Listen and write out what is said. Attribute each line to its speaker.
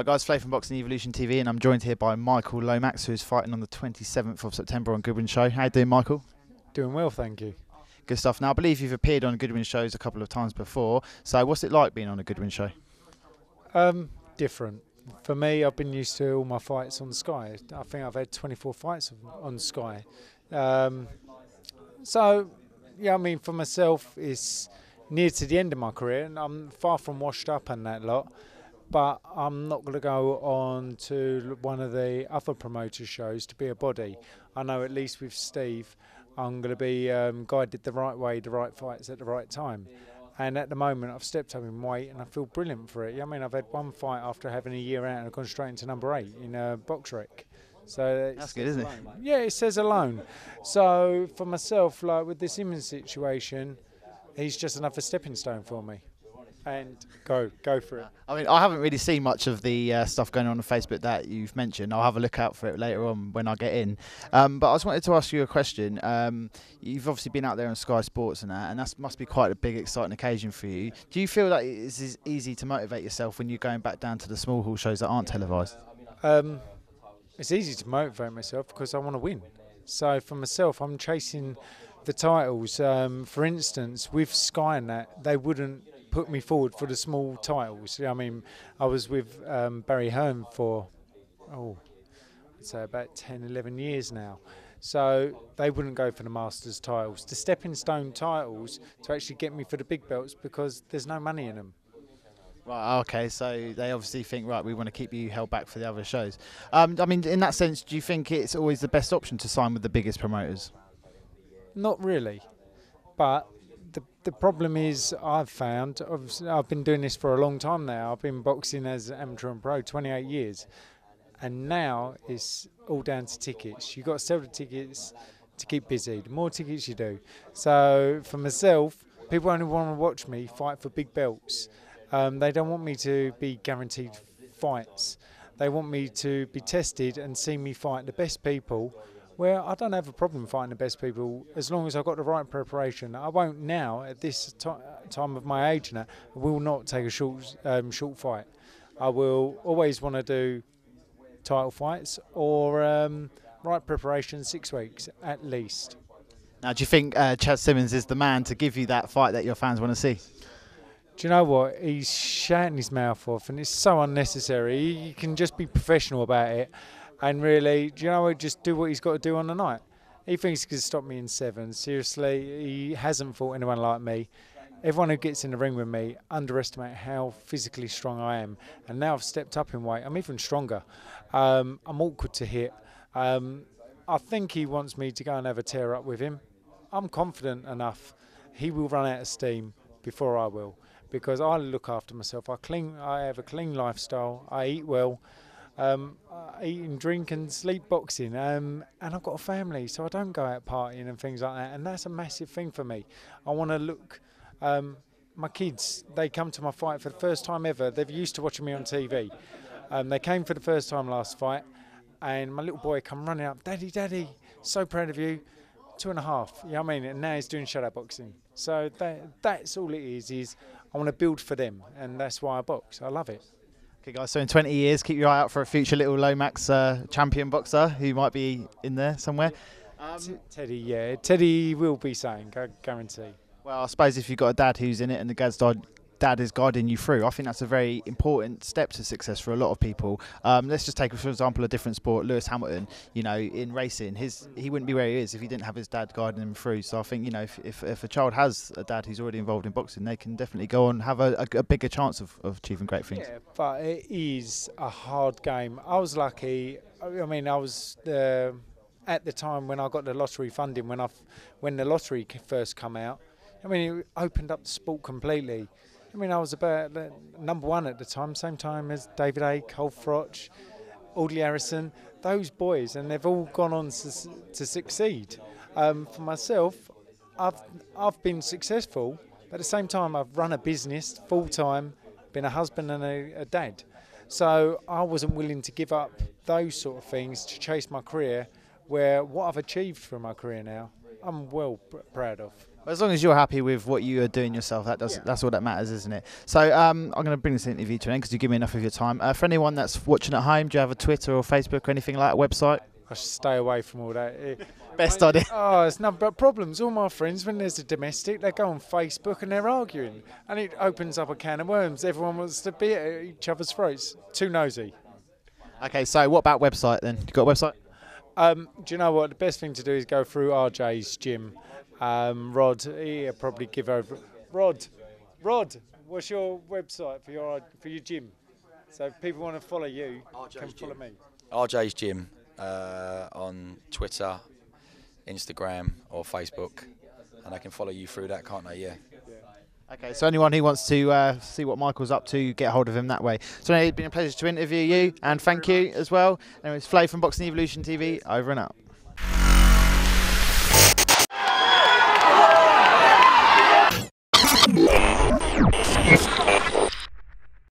Speaker 1: Hi guys, Flave from Boxing Evolution TV, and I'm joined here by Micheal Lomax, who's fighting on the 27th of September on Goodwin Show. How you doing, Micheal?
Speaker 2: Doing well, thank you.
Speaker 1: Good stuff. Now, I believe you've appeared on Goodwin shows a couple of times before, so what's it like being on a Goodwin show?
Speaker 2: Different. For me, I've been used to all my fights on Sky. I think I've had 24 fights on Sky. So, yeah, I mean, for myself, it's near to the end of my career, and I'm far from washed up and that lot. But I'm not going to go on to one of the other promoter shows to be a body. I know at least with Steve, I'm going to be guided the right way, the right fights at the right time. And at the moment, I've stepped up in weight and I feel brilliant for it. I mean, I've had one fight after having a year out and I've gone straight into number 8 in a box rec. So
Speaker 1: that's good, isn't it?
Speaker 2: Yeah, it says alone. So for myself, like with the Symonds situation, he's just another stepping stone for me. And go for it.
Speaker 1: I mean, I haven't really seen much of the stuff going on Facebook that you've mentioned. I'll have a look out for it later on when I get in. But I just wanted to ask you a question. You've obviously been out there on Sky Sports and that must be quite a big, exciting occasion for you. Do you feel that it's easy to motivate yourself when you're going back down to the small hall shows that aren't televised?
Speaker 2: It's easy to motivate myself because I want to win. So for myself, I'm chasing the titles. For instance, with Sky and that, they wouldn't put me forward for the small titles. I mean, I was with Barry Hearn for, I'd say about 10, 11 years now. So they wouldn't go for the Masters titles. The stepping stone titles to actually get me for the big belts because there's no money in them.
Speaker 1: Right, okay, so they obviously think, right, we want to keep you held back for the other shows. I mean, in that sense, do you think it's always the best option to sign with the biggest promoters?
Speaker 2: Not really, but the problem is I've found, obviously I've been doing this for a long time now. I've been boxing as amateur and pro 28 years, and now it's all down to tickets. You've got to sell the tickets to keep busy. The more tickets you do. So for myself, people only want to watch me fight for big belts. They don't want me to be guaranteed fights. They want me to be tested and see me fight the best people. Well, I don't have a problem fighting the best people as long as I've got the right preparation. I won't now, at this time of my age now, I will not take a short fight. I will always want to do title fights or right preparation, 6 weeks at least.
Speaker 1: Now, do you think Chas Symonds is the man to give you that fight that your fans want to see?
Speaker 2: Do you know what? He's shouting his mouth off and it's so unnecessary. He can just be professional about it. And really, do you know what? Just do what he's got to do on the night. He thinks he can stop me in 7. Seriously, he hasn't fought anyone like me. Everyone who gets in the ring with me underestimate how physically strong I am. And now I've stepped up in weight. I'm even stronger. I'm awkward to hit. I think he wants me to go and have a tear up with him. I'm confident enough. He will run out of steam before I will. Because I look after myself. I have a clean lifestyle. I eat well. I eat and drink and sleep boxing, and I've got a family, so I don't go out partying and things like that, and that's a massive thing for me. I want to look, my kids, they come to my fight for the first time ever. They're used to watching me on TV. They came for the first time last fight, and my little boy come running up, Daddy, so proud of you, 2.5, you know what I mean, and now he's doing shadow boxing. So that's all it is I want to build for them, and that's why I box. I love it.
Speaker 1: Okay, guys, so in 20 years, keep your eye out for a future little Lomax champion boxer who might be in there somewhere.
Speaker 2: Teddy will be saying, I guarantee.
Speaker 1: Well, I suppose if you've got a dad who's in it and the dad is guiding you through, I think that's a very important step to success for a lot of people. Let's just take, for example, a different sport. Lewis Hamilton, you know, in racing, he wouldn't be where he is if he didn't have his dad guiding him through. So I think, you know, if a child has a dad who's already involved in boxing, they can definitely go on and have a bigger chance of achieving great things.
Speaker 2: Yeah, but it is a hard game. I was lucky. I mean, I was at the time when I got the lottery funding, when the lottery first come out. I mean, it opened up the sport completely. I mean, I was about number 1 at the time, same time as David A, Cole Froch, Audley Harrison, those boys, and they've all gone on to succeed. For myself, I've been successful, but at the same time I've run a business full-time, been a husband and a dad. So I wasn't willing to give up those sort of things to chase my career, where what I've achieved through my career now I'm well proud of.
Speaker 1: As long as you're happy with what you are doing yourself, that's all that matters, isn't it? So I'm going to bring this interview to an end because you give me enough of your time. For anyone that's watching at home, do you have a Twitter or Facebook or anything like that, website?
Speaker 2: I should stay away from all that.
Speaker 1: Best idea.
Speaker 2: Oh, it's nothing but problems. All my friends, when there's a domestic, they go on Facebook and they're arguing. And it opens up a can of worms. Everyone wants to be at each other's throats. Too nosy.
Speaker 1: Okay, so what about website then? You got a website?
Speaker 2: Do you know what? The best thing to do is go through RJ's gym. Rod, he'll probably give over. Rod, what's your website for your gym? So if people want to follow you, can follow me.
Speaker 3: RJ's Gym on Twitter, Instagram or Facebook, and I can follow you through that, can't I? Yeah.
Speaker 1: Okay, so anyone who wants to see what Michael's up to, get hold of him that way. So anyway, it's been a pleasure to interview you, and thank you as well. Anyways, Flave from Boxing Evolution TV, over and out.